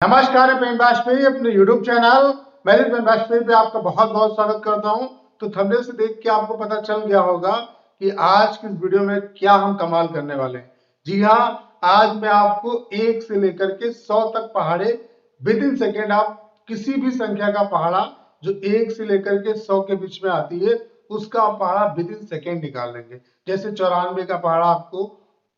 नमस्कार, मैं पेन वाजपेयी अपने YouTube चैनल मैरिज पेन वाजपेयी पे आपका बहुत बहुत स्वागत करता हूं। तो थंबनेल से देख के आपको पता चल गया होगा कि आज की इस वीडियो में क्या हम कमाल करने वाले हैं। जी हाँ, आज मैं आपको 1 से लेकर के 100 तक पहाड़े विद इन सेकेंड, आप किसी भी संख्या का पहाड़ा जो 1 से लेकर के 100 के बीच में आती है उसका पहाड़ा विद इन सेकेंड निकाल लेंगे। जैसे 94 का पहाड़ा आपको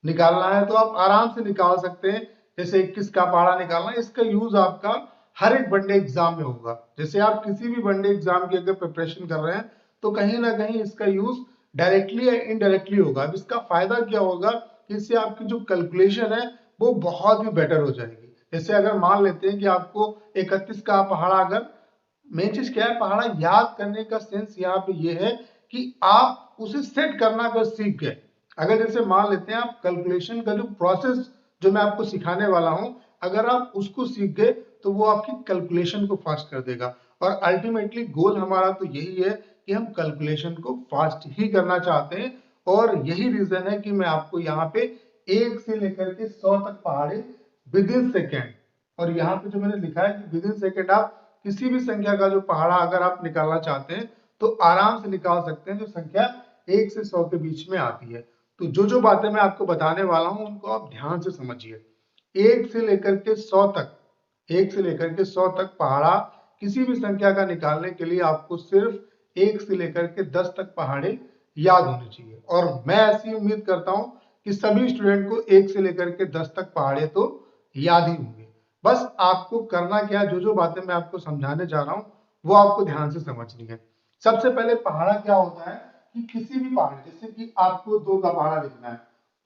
निकालना है तो आप आराम से निकाल सकते हैं। जैसे 21 का पहाड़ा निकालना, इसका यूज आपका हर एक वनडे एग्जाम में होगा। जैसे आप किसी भी वनडे एग्जाम की अगर प्रिपरेशन कर रहे हैं तो कहीं ना कहीं इसका यूज डायरेक्टली या इनडायरेक्टली होगा। अब इसका फायदा क्या होगा कि इससे आपकी जो कैलकुलेशन है वो बहुत ही बेटर हो जाएगी। जैसे अगर मान लेते हैं कि आपको 31 का पहाड़ा, अगर मेन चीज क्या है, पहाड़ा याद करने का सेंस यहाँ पे ये है कि आप उसे सेट करना अगर सीख गए। अगर जैसे मान लेते हैं आप कैलकुलेशन का जो प्रोसेस जो मैं आपको सिखाने वाला हूं, अगर आप उसको सीख गए तो वो आपकी कैलकुलेशन को फास्ट कर देगा। और अल्टीमेटली गोल हमारा तो यही है कि हम कैलकुलेशन को फास्ट ही करना चाहते हैं। और यही रीजन है कि मैं आपको यहाँ पे 1 से लेकर के 100 तक पहाड़े विद इन सेकेंड, और यहाँ पे जो मैंने लिखा है कि विद इन सेकेंड आप किसी भी संख्या का जो पहाड़ा अगर आप निकालना चाहते हैं तो आराम से निकाल सकते हैं, जो संख्या 1 से 100 के बीच में आती है। तो जो जो बातें मैं आपको बताने वाला हूं उनको आप ध्यान से समझिए। 1 से लेकर के 100 तक, 1 से लेकर के 100 तक पहाड़ा किसी भी संख्या का निकालने के लिए आपको सिर्फ 1 से लेकर के 10 तक पहाड़े याद होने चाहिए। और मैं ऐसी उम्मीद करता हूं कि सभी स्टूडेंट को 1 से लेकर के 10 तक पहाड़े तो याद ही होंगे। बस आपको करना क्या है, जो जो बातें मैं आपको समझाने जा रहा हूं वो आपको ध्यान से समझनी है। सबसे पहले पहाड़ा क्या होता है कि किसी भी पहाड़े, जैसे कि आपको 2 का पहाड़ा लिखना है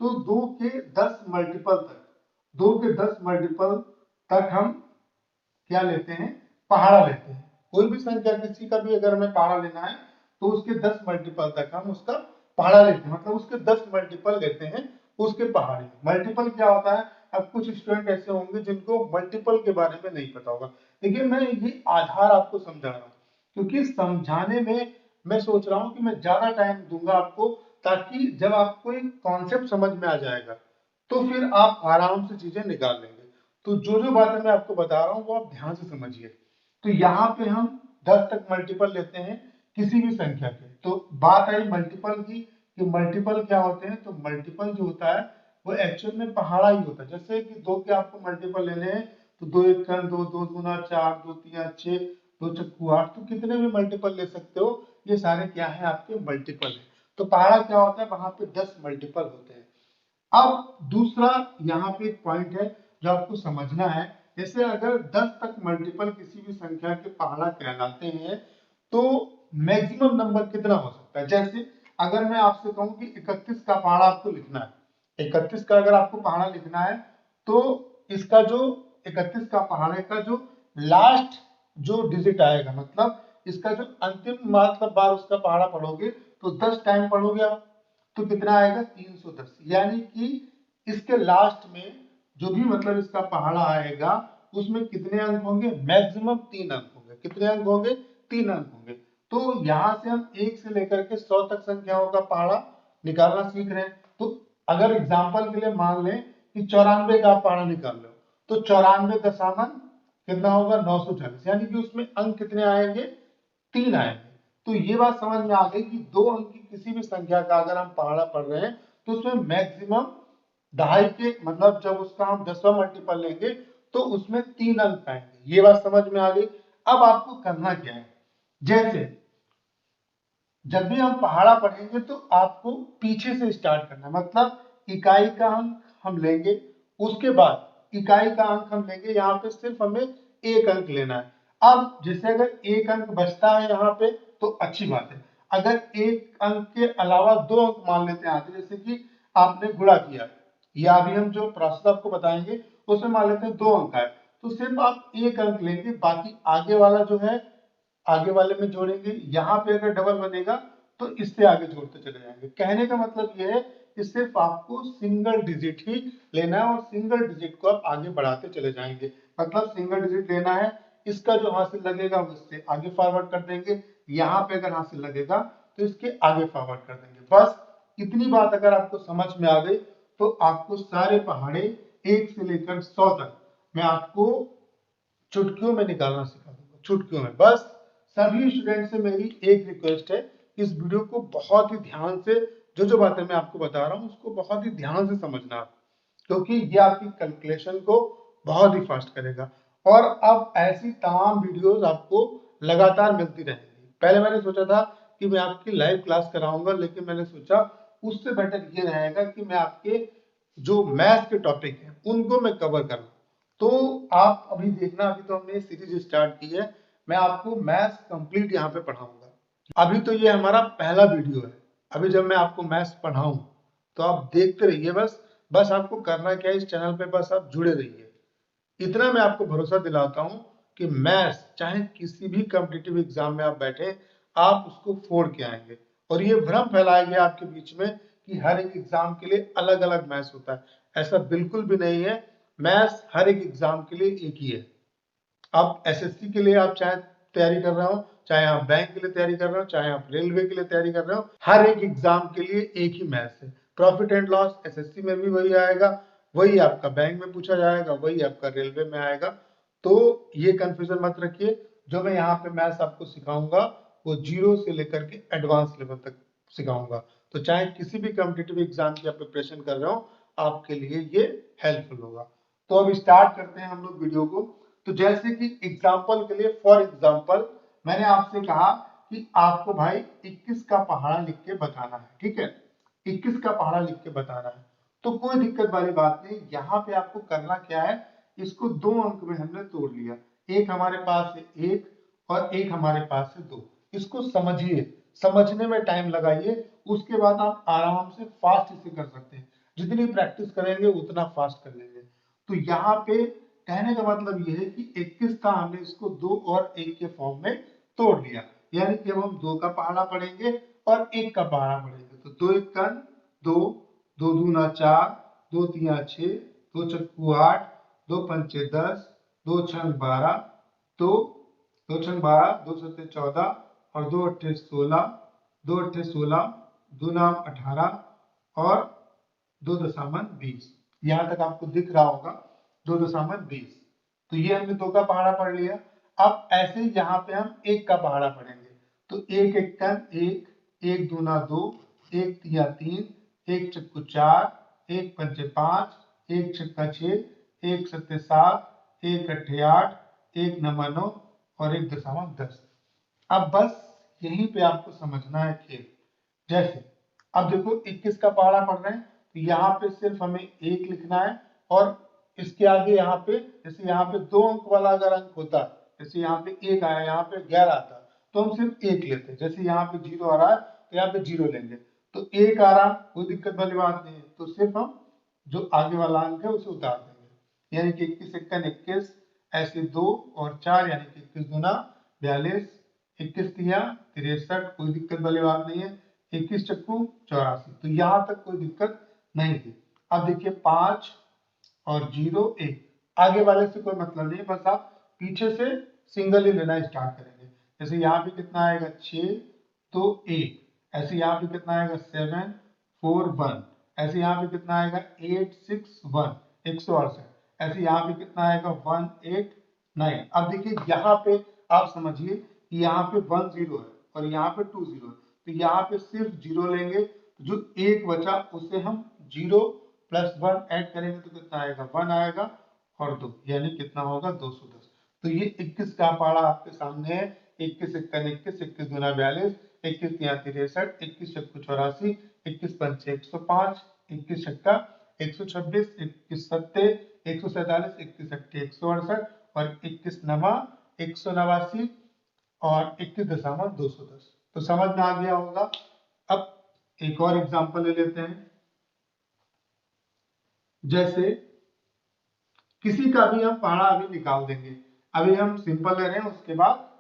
तो 2 के 10 मल्टीपल तक, 2 के 10 मल्टीपल तक हम क्या लेते हैं, पहाड़ा लेते हैं। कोई भी संख्या किसी का भी अगर हमें पहाड़ा लेना है तो उसके 10 मल्टीपल तक हम उसका पहाड़ा लेते हैं, मतलब उसके 10 मल्टीपल लेते हैं उसके पहाड़े। मल्टीपल क्या होता है, अब कुछ स्टूडेंट ऐसे होंगे जिनको मल्टीपल के बारे में नहीं पता होगा। देखिए, मैं ये आधार आपको समझा रहा हूँ क्योंकि समझाने में मैं सोच रहा हूँ कि मैं ज्यादा टाइम दूंगा आपको, ताकि जब आपको एक कॉन्सेप्ट समझ में आ जाएगा तो फिर आप आराम से चीजें निकाल लेंगे। तो जो जो बातें मैं आपको बता रहा हूँ वो आप ध्यान से समझिए। तो यहाँ पे हम 10 तक मल्टीपल लेते हैं किसी भी संख्या के। तो बात आई मल्टीपल की कि मल्टीपल क्या होते हैं, तो मल्टीपल जो होता है वो एक्चुअल में पहाड़ा ही होता है। जैसे कि 2 के आपको मल्टीपल लेने हैं तो 2 एक 2, 2 दूना 4, 2 तीन 6, 2 चक्कू 8, तो कितने भी मल्टीपल ले सकते हो। ये सारे क्या है, आपके मल्टीपल है। तो पहाड़ा क्या होता है, वहां पे 10 मल्टीपल होते हैं। अब दूसरा यहाँ पे एक पॉइंट है जो आपको समझना है। जैसे अगर 10 तक मल्टीपल किसी भी संख्या के पहाड़ा कहलाते हैं तो मैक्सिमम नंबर कितना हो सकता है। जैसे अगर मैं आपसे कहूं कि 31 का पहाड़ा आपको लिखना है, 31 का अगर आपको पहाड़ा लिखना है तो इसका जो 31 का पहाड़े का जो लास्ट जो डिजिट आएगा, मतलब इसका जो अंतिम मतलब बार उसका पहाड़ा पढ़ोगे तो 10 टाइम पढ़ोगे आप तो कितना आएगा, 310। यानी कि इसके लास्ट में जो भी मतलब इसका पहाड़ा आएगा उसमें कितने अंक होंगे, मैक्सिमम 3 अंक होंगे। कितने अंक होंगे, 3 अंक होंगे। तो यहां से हम 1 से लेकर के 100 तक संख्याओं का पहाड़ा निकालना सीख रहे हैं। तो अगर एग्जाम्पल के लिए मान लें कि 94 का आप पहाड़ा निकाल लो तो 94 दशामन कितना होगा, 940। यानी कि उसमें अंक कितने आएंगे, 3 आएंगे। तो ये बात समझ में आ गई कि 2 अंक की किसी भी संख्या का अगर हम पहाड़ा पढ़ रहे हैं तो उसमें मैक्सिमम दहाई के, मतलब जब उसका हम 10वां मल्टीपल लेंगे तो उसमें 3 अंक आएंगे। ये बात समझ में आ गई। अब आपको करना क्या है, जैसे जब भी हम पहाड़ा पढ़ेंगे तो आपको पीछे से स्टार्ट करना है। मतलब इकाई का अंक हम लेंगे, उसके बाद इकाई का अंक हम लेंगे, यहाँ पे सिर्फ हमें 1 अंक लेना है। अब जैसे अगर 1 अंक बचता है यहाँ पे तो अच्छी बात है। अगर 1 अंक के अलावा 2 अंक मान लेते हैं आते, जैसे कि आपने गुणा किया या अभी हम जो प्रोसेस आपको बताएंगे उसमें मान लेते हैं 2 अंक आए तो सिर्फ आप 1 अंक लेंगे, बाकी आगे वाला जो है आगे वाले में जोड़ेंगे। यहाँ पे अगर डबल बनेगा तो इससे आगे जोड़ते चले जाएंगे। कहने का मतलब ये है कि सिर्फ आपको सिंगल डिजिट ही लेना है और सिंगल डिजिट को आप आगे बढ़ाते चले जाएंगे। मतलब सिंगल डिजिट लेना है, इसका जो हासिल लगेगा उससे आगे फॉरवर्ड कर देंगे, यहाँ पे अगर हासिल लगेगा तो इसके आगे फॉरवर्ड कर देंगे। बस इतनी बात अगर आपको समझ में आ गई तो आपको सारे पहाड़े 1 से लेकर 100 तक मैं आपको चुटकियों में निकालना सिखा दूंगा, चुटकियों में। बस सभी स्टूडेंट से मेरी एक रिक्वेस्ट है, इस वीडियो को बहुत ही ध्यान से, जो जो बातें मैं आपको बता रहा हूँ उसको बहुत ही ध्यान से समझना आप, क्योंकि ये आपकी कैलकुलेशन को बहुत ही फास्ट करेगा। और अब ऐसी तमाम वीडियोस आपको लगातार मिलती रहेंगी। पहले मैंने सोचा था कि मैं आपकी लाइव क्लास कराऊंगा, लेकिन मैंने सोचा उससे बेटर ये रहेगा कि मैं आपके जो मैथ्स के टॉपिक हैं उनको मैं कवर कर लूं। तो आप अभी देखना, अभी तो हमने सीरीज स्टार्ट की है, मैं आपको मैथ्स कंप्लीट यहाँ पे पढ़ाऊंगा। अभी तो ये हमारा पहला वीडियो है। अभी जब मैं आपको मैथ्स पढ़ाऊं तो आप देखते रहिए, बस बस आपको करना क्या है, इस चैनल पे बस आप जुड़े रहिए। इतना मैं आपको भरोसा दिलाता हूं कि मैथ्स चाहे किसी भी कॉम्पिटिटिव एग्जाम में आप बैठे, आप उसको फोड़ के आएंगे। और ये भ्रम फैलाया गया आपके बीच में कि हर एक एग्जाम के लिए अलग अलग मैथ्स होता है। ऐसा बिल्कुल भी नहीं है। मैथ्स हर एक एग्जाम के लिए एक ही है। आप एसएससी के लिए आप चाहे तैयारी कर रहे हो, चाहे आप बैंक के लिए तैयारी कर रहे हो, चाहे आप रेलवे के लिए तैयारी कर रहे हो, हर एक एग्जाम के लिए एक ही मैथ्स है। प्रॉफिट एंड लॉस एसएससी में भी वही आएगा, वही आपका बैंक में पूछा जाएगा, वही आपका रेलवे में आएगा। तो ये कंफ्यूजन मत रखिए। जो मैं यहाँ पे मैथ्स आपको सिखाऊंगा वो जीरो से लेकर के एडवांस लेवल तक सिखाऊंगा। तो चाहे किसी भी कॉम्पिटिटिव एग्जाम की आप प्रिपरेशन कर रहे हो, आपके लिए ये हेल्पफुल होगा। तो अब स्टार्ट करते हैं हम लोग वीडियो को। तो जैसे कि एग्जाम्पल के लिए, फॉर एग्जाम्पल मैंने आपसे कहा कि आपको भाई 21 का पहाड़ा लिख के बताना है, ठीक है, 21 का पहाड़ा लिख के बताना है। तो कोई दिक्कत वाली बात नहीं। यहाँ पे आपको करना क्या है, इसको 2 अंक में हमने तोड़ लिया। एक हमारे पास है 1 और एक हमारे पास है 2। इसको समझिए, समझने में टाइम लगाइए, उसके बाद आप आराम से फास्ट इसे कर सकते हैं। जितनी प्रैक्टिस करेंगे उतना फास्ट कर लेंगे। तो यहाँ पे कहने का मतलब यह है कि 21 था, हमने इसको 2 और 1 के फॉर्म में तोड़ लिया। यानी कि अब हम 2 का पहाड़ा पढ़ेंगे और 1 का पहाड़ा पढ़ेंगे। तो 2 1 2, 2 दूना 4, 2 तिया 6, 2 चक्कू 8, 2 पंचे 10, 2 छंग 12, 2 2 छंग 12, 2 सत्ते 14 और 2 अट्ठे 16, 2 अट्ठे 16, 2 नाम 18 और 2 दशामन 20। यहाँ तक आपको दिख रहा होगा 2 दशामन 20। तो ये हमने 2 का पहाड़ा पढ़ लिया। अब ऐसे ही यहाँ पे हम 1 का पहाड़ा पढ़ेंगे। तो 1 एक्कन 1, 1 दूना 2, 1 तिया 3, 1 चक्कू 4, 1 पंचे 5, 1 छक्का 6, 1 सत्ते 7, 1 अट्ठे 8, 1 नमा 9 और 1 दशामन 10। अब बस यहीं पे आपको समझना है खेल। जैसे अब देखो 21 का पहाड़ा पढ़ रहे हैं, तो यहाँ पे सिर्फ हमें 1 लिखना है और इसके आगे यहाँ पे, जैसे यहाँ पे 2 अंक वाला अगर अंक होता, जैसे यहाँ पे 1 आया, यहाँ पे 11 आता, तो हम सिर्फ 1 लेते। जैसे यहाँ पे 0 आ रहा है तो यहाँ पे 0 लेंगे। तो 1 आ रहा, कोई दिक्कत वाली बात नहीं है, तो सिर्फ हम जो आगे वाला अंक है उसे उतार देंगे। यानी कि 21 एक्कन 21, ऐसे 2 और 4, यानी कि 21 दूना 42, 21 तिया 63, कोई दिक्कत वाली बात नहीं है, 21 चक्कू 84। तो यहाँ तक कोई दिक्कत नहीं थी। अब देखिए 5 और 0 1, आगे वाले से कोई मतलब नहीं, बस आप पीछे से सिंगल ही लेना स्टार्ट करेंगे। जैसे यहाँ पे कितना आएगा 6 तो 1, ऐसे यहाँ पे कितना आएगा 7 4 1, ऐसे यहाँ पे कितना आएगा 8 6 1 168, ऐसे यहाँ पे कितना आएगा 1 8 9। अब देखिए यहाँ पे आप समझिए कि यहाँ पे 1 0 है और यहाँ पे 2 0 है, तो यहाँ पे सिर्फ 0 लेंगे। जो 1 बचा उसे हम 0 प्लस 1 ऐड करेंगे तो कितना आएगा 1 आएगा और 2, यानी कितना होगा 210। तो ये 21 का पहाड़ा आपके सामने है। 21 एक्कन 21, 21 दूना 42, 21 तिया 63, 21 चक्कू 84, 21 पंचे 105, 21 छक्का 126, 21 सत्ते 147, 21 अट्ठे 168 और 21 नमा 189 और 21 दशामलव 210। तो समझ में आ गया होगा। अब एक और एग्जांपल ले लेते हैं। जैसे किसी का भी हम पहाड़ा अभी निकाल देंगे। अभी हम सिंपल ले रहे हैं, उसके बाद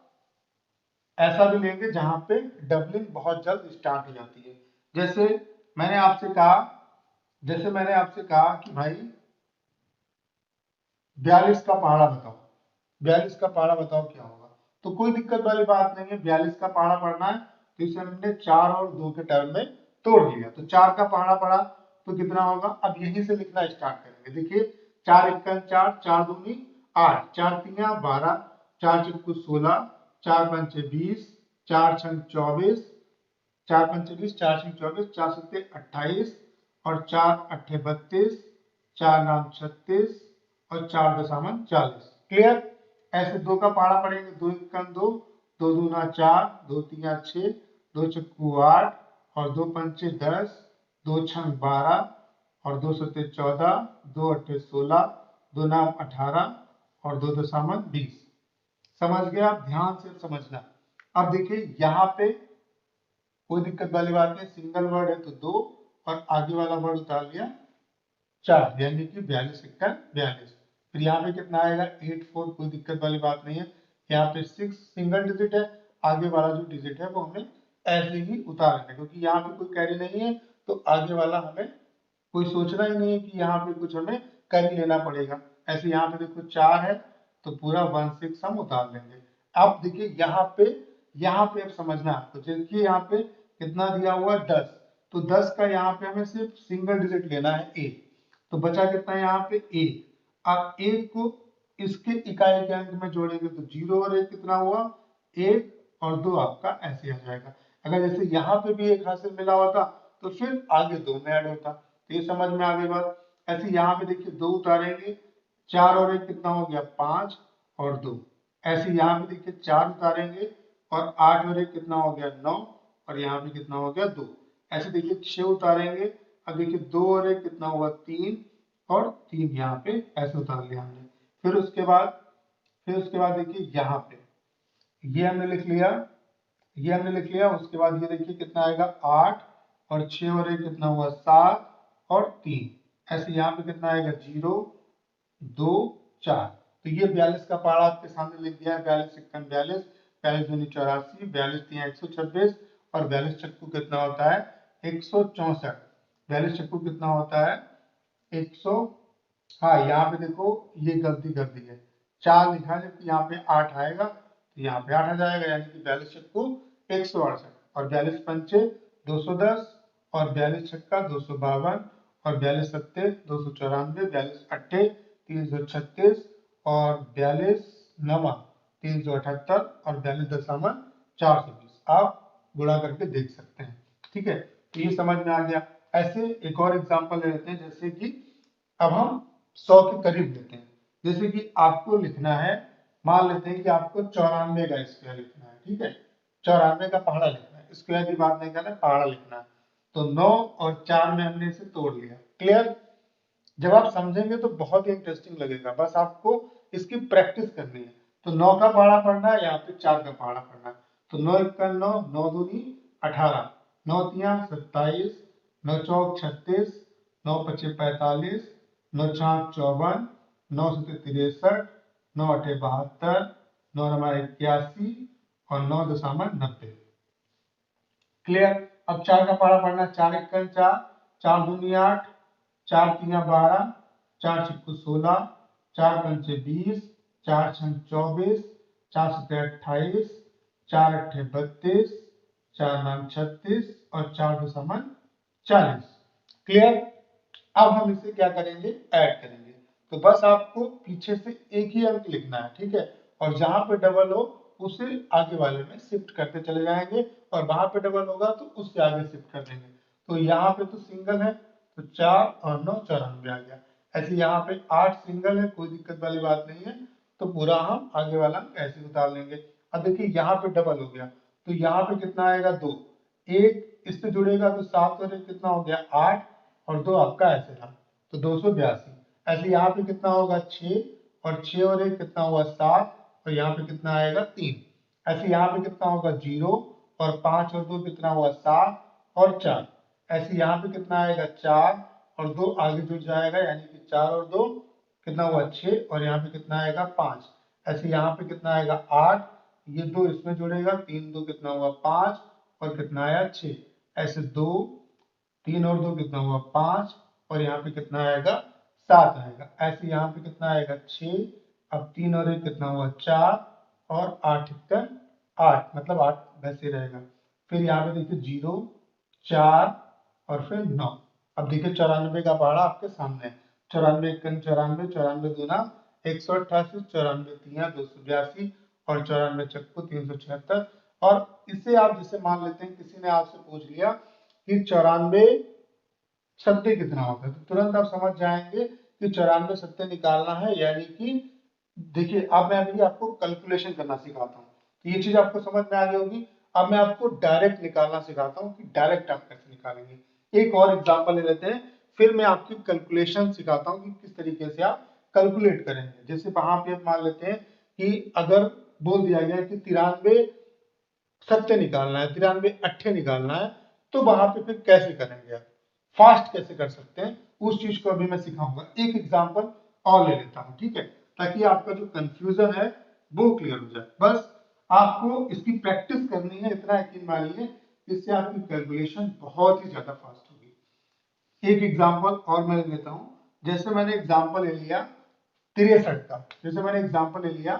ऐसा भी लेंगे जहां पे डबलिंग बहुत जल्द स्टार्ट हो जाती है। जैसे मैंने आपसे कहा कि भाई 42 का पहाड़ा बताओ, 42 का पहाड़ा बताओ क्या होगा। तो कोई दिक्कत वाली बात नहीं है, 42 का पहाड़ा पढ़ना है तो इसे हमने 4 और 2 के टर्म में तोड़ लिया। तो 4 का पहाड़ा पढ़ा तो कितना होगा, अब यहीं से लिखना स्टार्ट करेंगे। देखिए 4 एक्कन 4, 4 दूनी 8, 4 तिया 12, 4 चक्कू 16, 4 पंचे 20, 4 छंग 24, 4 पंचे 20, 4 छंग 24, 4 सत्ते 28 और 4 अट्ठे 32, 4 नाम 36 और 4 दशामन 40। क्लियर। ऐसे 2 का पहाड़ा पड़ेंगे, 2 एकम 2, 2 दूना 4, 2 तिया 6, 2 चक्कू 8 और 2 पंचे 10, 2 छंग 12 और 2 सत्ते 14, 2 अट्ठे 16, 2 नाम 18 और 2 दशामन 20। समझ गया। ध्यान से समझना। अब देखिए यहाँ पे कोई दिक्कत वाली बात नहीं, सिंगल वर्ड है तो 2 और आगे वाला वर्ड उतार लिया 4, यानी कि 42 इक्का 42। फिर यहाँ पे कितना आएगा 8 4, कोई दिक्कत वाली बात नहीं है। यहाँ पे 6 सिंगल डिजिट है, आगे वाला जो डिजिट है वो हमें ऐसे ही उतारना है, क्योंकि यहाँ पे कोई कैरी नहीं है तो आगे वाला हमें कोई सोचना ही नहीं है कि यहाँ पे कुछ हमें कैरी लेना पड़ेगा। ऐसे यहाँ पे देखो 4 है तो पूरा 1 6 हम उतार लेंगे। अब देखिए यहाँ पे अब समझना आपको, देखिए यहाँ पे कितना दिया हुआ 10, तो 10 का यहाँ पे हमें सिर्फ सिंगल डिजिट लेना है ए, तो बचा कितना यहाँ पे ए। अब ए को इसके इकाई के अंक में जोड़ेंगे तो 0 और 1 कितना हुआ 1 और 2 आपका ऐसे आ जाएगा। अगर जैसे यहाँ पे भी 1 हासिल मिला होता तो फिर आगे 2 में ऐड होता, तो ये समझ में आ गई बात। ऐसे यहाँ पे देखिए 2 उतारेंगे, 4 और 1 कितना हो गया 5 और 2। ऐसे यहाँ पे देखिए 4 उतारेंगे और 8 और 1 कितना हो गया 9 और यहाँ पे कितना हो गया 2। ऐसे देखिए 6 उतारेंगे, अब देखिए 2 और 1 कितना हुआ 3 और 3 यहाँ पे ऐसे उतार लिया हमने। फिर उसके बाद देखिए यहाँ पे ये हमने लिख लिया, ये हमने लिख लिया। उसके बाद ये देखिए कितना आएगा 8 और 6 और 1 कितना हुआ 7 और 3। ऐसे यहाँ पे कितना आएगा 0 2 4। तो ये 42 का पहाड़ा आपके सामने लिख दिया है। 42 इक्कन 42, 42 दूनी 84, 42 तिया 126 और 42 चक्कू कितना होता है 164। 42 चक्कू कितना होता है 100। हाँ यहाँ पे देखो ये गलती कर दी है, 4 लिखा है जबकि यहाँ पे 8 आएगा, तो यहाँ पे 8 आ जाएगा, यानी कि 42 चक्कू 168 और 42 पंचे 210 और 42 छक्का 252 और 42 सत्ते 294, 42 अट्ठे 336 और 42 नमा 378 और 42.420। आप गुणा करके देख सकते हैं। ठीक है, तो ये समझ में आ गया। ऐसे एक और एग्जांपल ले लेते हैं, जैसे कि अब हम 100 के करीब लेते हैं। जैसे कि आपको लिखना है, मान लेते हैं कि आपको 94 का स्क्वायर लिखना है। ठीक है, 94 का पहाड़ा लिखना है, स्क्वायर की बात नहीं करना है, पहाड़ा लिखना है। तो 9 और 4 में हमने इसे तोड़ लिया। क्लियर। जब आप समझेंगे तो बहुत ही इंटरेस्टिंग लगेगा, बस आपको इसकी प्रैक्टिस करनी है। तो 9 का पहाड़ा पढ़ना है, यहाँ पे 4 का पहाड़ा पढ़ना है। तो 9 इक्का 9, 9 दूनी 18, 9 तिया 27, 9 चौक 36, 9 पचे 45, 9 छाक 54, 9 सत्ते 63, 9 अठे 72, 9 नमा 81 और 9.90। क्लियर। अब 4 का पहाड़ा पढ़ना, 4 इक्कन 4, 4 दूनी 8, 4 तिया 12, 4 छिक्कू 16, 4 पंचे 20, 4 छंग 24, 4 सत्ते 28, 4 अट्ठे 32, 4 नाम 36 और 4.40। क्लियर। अब हम इसे क्या करेंगे ऐड करेंगे। तो बस आपको पीछे से एक ही अंक लिखना है। ठीक है, और जहां पे डबल हो उसे आगे वाले में शिफ्ट करते चले जाएंगे और वहां पे डबल होगा तो उससे आगे शिफ्ट कर देंगे। तो यहाँ पे तो सिंगल है तो 4 और 9 94 आ गया। ऐसे यहाँ पे 8 सिंगल है, कोई दिक्कत वाली बात नहीं है, तो पूरा हम आगे वाला ऐसे उतार लेंगे। अब देखिए यहाँ पे डबल हो गया तो यहाँ पे कितना आएगा 2, एक इससे जुड़ेगा तो 7 और 1 कितना हो गया 8 और 2 आपका ऐसे था तो 282। ऐसे यहाँ पे कितना होगा 6 और 6 और 1 कितना हुआ 7 और यहाँ पे कितना आएगा 3। ऐसे यहाँ पे कितना होगा 0 और 5 और 2 कितना हुआ 7 और 4। ऐसे यहाँ पे कितना आएगा 4 और 2 आगे जुड़ जाएगा, यानी कि 4 और 2 कितना हुआ 6 और यहाँ पे कितना आएगा 5। ऐसे यहाँ पे कितना आएगा 8, ये 2 इसमें जुड़ेगा, 3 2 कितना हुआ 5 और कितना आया 6। ऐसे 2 3 और 2 कितना हुआ 5 और यहाँ पे कितना आएगा 7 आएगा। ऐसे यहाँ पे कितना आएगा 6, अब 3 और 1 कितना हुआ 4 और 8 इक्का 8, मतलब 8 वैसे रहेगा। फिर यहाँ पे देखिए 0 4 और फिर 9। अब देखिए 94 का पहाड़ा आपके सामने है। 94 इक्कन 94, 94 दूना 188, 94 तिया 282 और 94 चक्कू 376। और इसे आप जैसे मान लेते हैं किसी ने आपसे पूछ लिया कि 94 सत्ते कितना होता है, तो तुरंत आप समझ जाएंगे कि 94 सत्ते निकालना है। यानी कि देखिए, अब मैं अभी आपको कैलकुलेशन करना सिखाता हूँ, तो ये चीज आपको समझ में आ गई होगी। अब मैं आपको डायरेक्ट निकालना सिखाता हूँ कि डायरेक्ट आप कैसे निकालेंगे। एक और एग्जांपल ले लेते हैं, फिर मैं आपकी कैलकुलेशन सिखाता हूँ कि किस तरीके से आप कैलकुलेट करेंगे। जैसे वहां पे मान लेते हैं कि अगर बोल दिया गया कि 93 सत्ते निकालना है, 93 अट्ठे निकालना है, तो वहां पे फिर कैसे करेंगे आप, फास्ट कैसे कर सकते हैं, उस चीज को अभी मैं सिखाऊंगा। एक एग्जांपल और ले लेता हूं, ठीक है, ताकि आपका जो कंफ्यूजन है वो क्लियर हो जाए। बस आपको इसकी प्रैक्टिस करनी है, इतना यकीन मानिए, इससे आपकी कैलकुलेशन बहुत ही ज्यादा फास्ट होगी। एक एग्जांपल और मैं लेता हूं, जैसे मैंने एग्जांपल ले लिया 63 का, जैसे मैंने एग्जांपल ले लिया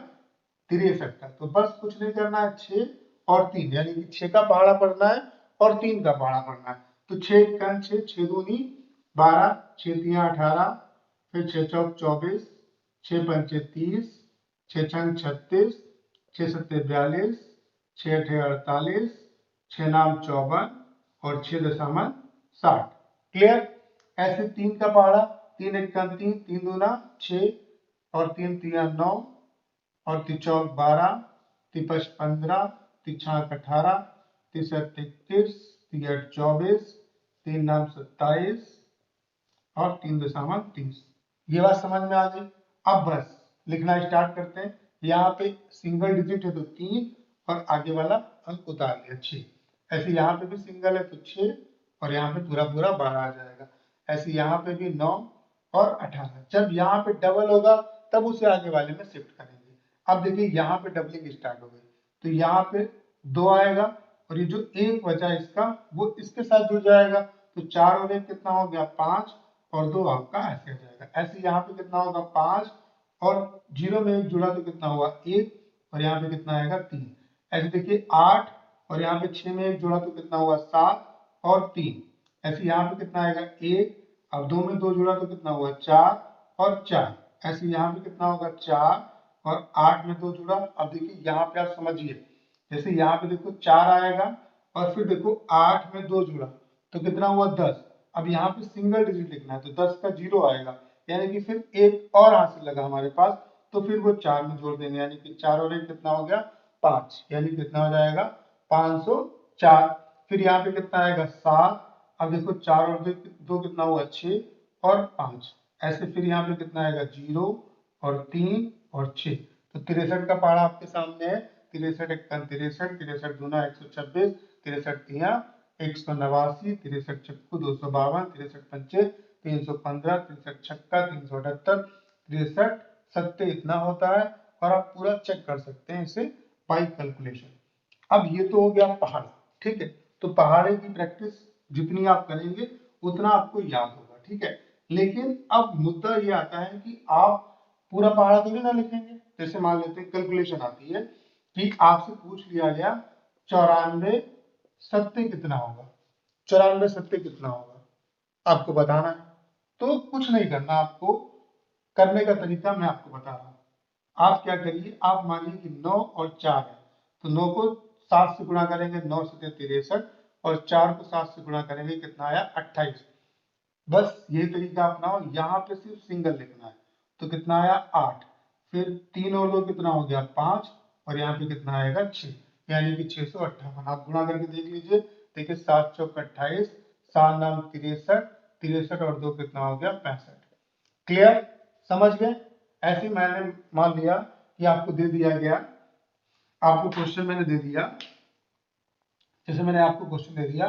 63 का, तो बस कुछ नहीं करना है, 6 और 3, यानी कि 6 का पहाड़ा पढ़ना है और 3 का पहाड़ा पढ़ना है। तो 6 का 6, 6 दूनी 12, 6 3 18, फिर 6 चौक 24, 6 पंचे 30, 6 छंग 36, 6 सत्ते 42, 6 अठे 48, 6 नाम 54 और 6 दशमलव 60। क्लियर? ऐसे 3 का पहाड़ा, 3 एक 3, 3 दूना 6 और 3 तिया 9 और तिचौक 12, तिपच 15, तिछाक 18, तिसठ 21, तिहठ 24, 3 नाम 27 और 3.30। ये बात समझ में आ गई। अब बस लिखना स्टार्ट करते हैं। यहाँ पे सिंगल डिजिट है तो 3 और आगे वाला अंक उतार लिया 6। ऐसे यहाँ पे भी सिंगल है तो 6 और यहाँ पे पूरा पूरा 12 आ जाएगा। ऐसे यहाँ पे भी 9 और 18। जब यहाँ पे डबल होगा तब उसे आगे वाले में शिफ्ट करेंगे। अब देखिए यहाँ पे डबलिंग स्टार्ट हो गई, तो यहाँ पे 2 आएगा और ये जो 1 बचा इसका वो इसके साथ जुड़ जाएगा, तो 4 और 1 कितना हो गया 5 और 2 आपका ऐसे आ जाएगा। ऐसे यहाँ पे कितना होगा 5 और 0 में 1 जुड़ा तो कितना हुआ 1 और यहाँ पे कितना आएगा 3। ऐसे देखिए 8 और यहाँ पे 6 में 1 जुड़ा तो कितना हुआ 7 और 3। ऐसे यहाँ पे कितना आएगा 1, अब 2 में 2 जुड़ा तो कितना हुआ 4 और 4। ऐसे यहाँ पे कितना होगा 4 और 8 में 2 जुड़ा। अब देखिए यहाँ पे आप समझिए, जैसे यहाँ पे देखो 4 आएगा और फिर देखो 8 में 2 जुड़ा तो कितना हुआ 10। अब यहाँ पे सिंगल डिजिट लिखना है तो 10 का 0 आएगा, यानी कि फिर एक और हासिल लगा हमारे पास, तो फिर वो 4 में जोड़ देंगे, यानी कि 4 और 1 कितना हो गया 5, यानी कितना हो जाएगा 504। फिर यहाँ पे कितना आएगा 7। अब देखो 4 और 2 कितना हुआ 6 और 5। ऐसे फिर यहाँ पे कितना आएगा 0 और 3 और 6। तो 63 का पहाड़ा आपके सामने है। 63 एक 63, 63 दूना 126, 63 तिया 189, 63 चक्कू 252, 63 पंचे 315, 63 छक्का 378, 63 सत्ते इतना होता है। और आप पूरा चेक कर सकते हैं इसे बाई कैलकुलेशन। अब ये तो हो गया पहाड़ा, ठीक है। तो पहाड़े की प्रैक्टिस जितनी आप करेंगे उतना आपको याद होगा, ठीक है। लेकिन अब मुद्दा ये आता है कि आप पूरा पहाड़ा तो ना लिखेंगे। जैसे मान लेते हैं कैलकुलेशन आती है कि आपसे पूछ लिया गया 94 सत्ते कितना होगा, 94 सत्ते कितना होगा आपको बताना है। तो कुछ नहीं करना, आपको करने का तरीका मैं आपको बता रहा हूँ। आप क्या करिए, आप मानिए कि 9 और 4 है, तो 9 को 7 से गुणा करेंगे, 9 सत्ते 63 और 4 को 7 से गुणा करेंगे, कितना आया 28। बस यही तरीका अपनाओ। यहाँ पे सिर्फ सिंगल लिखना है, तो कितना आया 8। फिर 3 और 2 कितना हो गया 5 और यहाँ पे कितना आएगा 6, यानी कि 658। आप गुणा करके देख लीजिए, देखिए 7 चौक 28, 7 नाम 63, 63 और 2 कितना हो गया 65। क्लियर? समझ गए? ऐसे मैंने मान लिया कि आपको दे दिया गया, आपको क्वेश्चन मैंने दे दिया, जैसे मैंने आपको क्वेश्चन दे दिया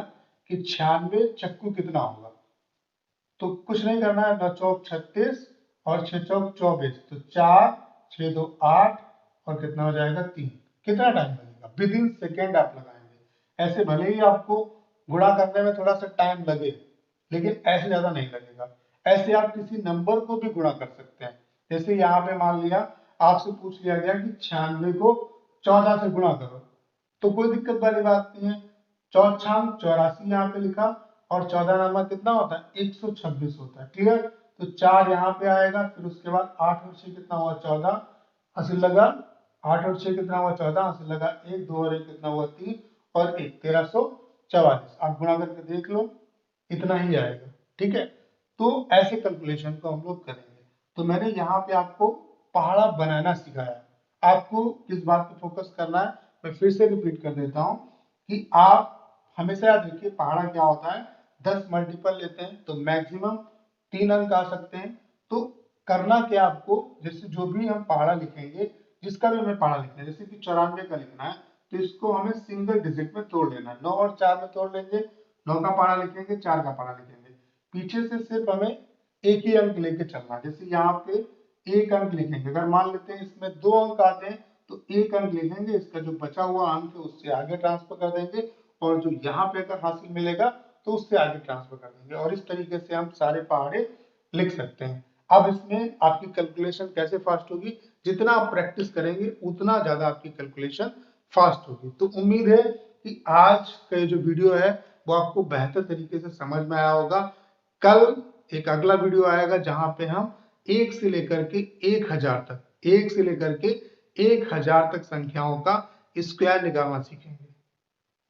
कि 96 चक्कू कितना होगा, तो कुछ नहीं करना है, 9 चौक 36 और 6 चौक 24, तो 4 6 2 8 और कितना हो जाएगा 3। कितना टाइम लगेगा, विद इन सेकेंड आप लगाएंगे। ऐसे भले ही आपको गुणा करने में थोड़ा सा टाइम लगे, लेकिन ऐसे ज्यादा नहीं लगेगा। ऐसे आप किसी नंबर को भी गुणा कर सकते हैं। जैसे यहाँ पे मान लिया आपसे पूछ लिया गया कि 96 को 14 से गुणा करो, तो कोई दिक्कत वाली बात नहीं है। 4 84 यहाँ पे लिखा और 14 नंबर कितना होता है 126 होता है। क्लियर? तो 4 यहाँ पे आएगा, फिर उसके बाद 8 और 6 कितना हुआ 14, हासिल लगा 8 और 6 कितना हुआ 14, हासिल लगा 1 2 और 1 कितना हुआ 3 और 1 1344। आप गुणा करके देख लो, इतना ही आएगा। ठीक है, तो ऐसे कैलकुलेशन को हम लोग करेंगे। तो मैंने यहाँ पे आपको पहाड़ा बनाना सिखाया। आपको किस बात पे फोकस करना है मैं फिर से रिपीट कर देता हूँ कि आप हमेशा याद रखिए पहाड़ा क्या होता है, 10 मल्टीपल लेते हैं तो मैक्सिमम 3 अंक आ सकते हैं। तो करना क्या आपको, जैसे जो भी हम पहाड़ा लिखेंगे, जिसका भी हमें पहाड़ा लिखना है, जैसे कि 94 का लिखना है तो इसको हमें सिंगल डिजिट में तोड़ लेना है। 9 और 4 में तोड़ लेंगे, 9 का पहाड़ा लिखेंगे, 4 का पहाड़ा लिखेंगे। पीछे से सिर्फ हमें एक ही अंक लेके चलना है। जैसे यहाँ पे एक अंक लिखेंगे, अगर मान लेते हैं इसमें 2 अंक आते हैं तो एक अंक लिखेंगे, इसका जो बचा हुआ अंक है उससे आगे ट्रांसफर कर देंगे, और जो यहाँ पे अगर हासिल मिलेगा तो उससे आगे ट्रांसफर कर देंगे। और इस तरीके से हम सारे पहाड़े लिख सकते हैं। अब इसमें आपकी कैलकुलेशन कैसे फास्ट होगी, जितना आप प्रैक्टिस करेंगे उतना ज्यादा आपकी कैलकुलेशन फास्ट होगी। तो उम्मीद है कि आज का ये जो वीडियो है वो आपको बेहतर तरीके से समझ में आया होगा। कल एक अगला वीडियो आएगा जहां पे हम 1 से लेकर के 1000 तक, 1 से लेकर के 1000 तक संख्याओं का स्क्वायर निकालना सीखेंगे।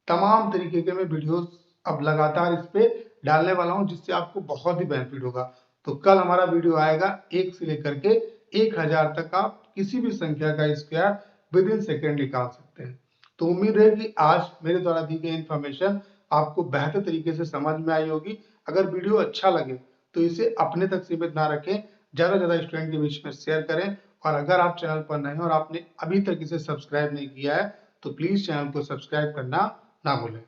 तमाम तरीके के मैं वीडियोस अब लगातार इस पे डालने वाला हूं, जिससे आपको बहुत ही बेनिफिट होगा। तो कल हमारा वीडियो आएगा 1 से लेकर के 1000 तक आप किसी भी संख्या का स्क्वायर विद इन सेकेंड निकाल सकते हैं। तो उम्मीद है कि आज मेरे द्वारा दी गई इन्फॉर्मेशन आपको बेहतर तरीके से समझ में आई होगी। अगर वीडियो अच्छा लगे तो इसे अपने तक सीमित ना रखें, ज्यादा से ज्यादा स्टूडेंट के बीच में शेयर करें। और अगर आप चैनल पर नए हैं और आपने अभी तक इसे सब्सक्राइब नहीं किया है तो प्लीज चैनल को सब्सक्राइब करना ना भूलें।